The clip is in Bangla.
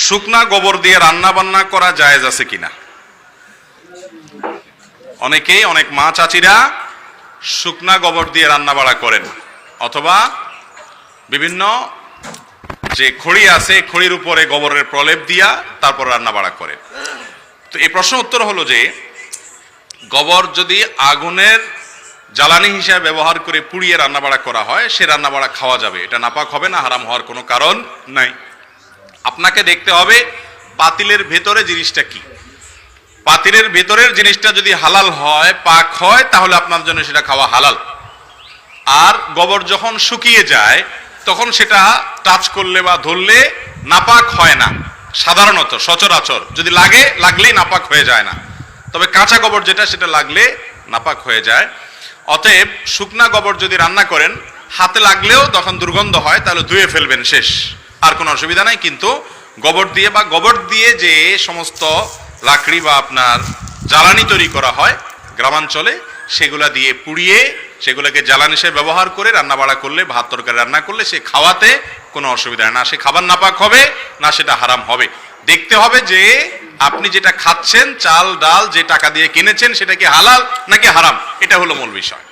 শুকনা গোবর দিয়ে রান্না বান্না করা জায়েজ আছে কিনা? অনেক মা চাচিরা শুকনা গোবর দিয়ে রান্না বাড়া করেন, অথবা বিভিন্ন যে খড়ি আছে খড়ির উপরে গোবরের প্রলেপ দিয়া তারপর রান্না বাড়া করেন। তো এই প্রশ্ন উত্তর হলো যে গোবর যদি আগুনের জ্বালানি হিসেবে ব্যবহার করে পুড়িয়ে রান্নাবাড়া করা হয়, সে রান্নাবাড়া খাওয়া যাবে, এটা নাপাক হবে না, হারাম হওয়ার কোনো কারণ নাই। আপনাকে দেখতে হবে পাতিলের ভেতরে জিনিসটা কি। পাতিলের ভেতরের জিনিসটা যদি হালাল হয়, পাক হয়, তাহলে আপনার জন্য সেটা খাওয়া হালাল। আর গোবর যখন শুকিয়ে যায় তখন সেটা টাচ করলে বা ধরলে নাপাক হয় না, সাধারণত সচরাচর যদি লাগলেই নাপাক হয়ে যায় না। তবে কাঁচা গোবর যেটা, সেটা লাগলে নাপাক হয়ে যায়। অতএব শুকনা গোবর যদি রান্না করেন, হাতে লাগলেও তখন দুর্গন্ধ হয়, তাহলে ধুয়ে ফেলবেন, শেষ, আর কোনো অসুবিধা নাই। কিন্তু গোবর দিয়ে যে সমস্ত লাকড়ি বা আপনার জ্বালানি তৈরি করা হয় গ্রামাঞ্চলে, সেগুলা দিয়ে পুড়িয়ে সেগুলোকে জ্বালানি হিসেবে ব্যবহার করে রান্না বাড়া করলে, ভাত তরকারি রান্না করলে সে খাওয়াতে কোনো অসুবিধা না, সে খাবার নাপাক হবে না, সেটা হারাম হবে। দেখতে হবে যে আপনি যেটা খাচ্ছেন, চাল ডাল যে টাকা দিয়ে কিনেছেন, সেটা কি হালাল নাকি হারাম, এটা হলো মূল বিষয়।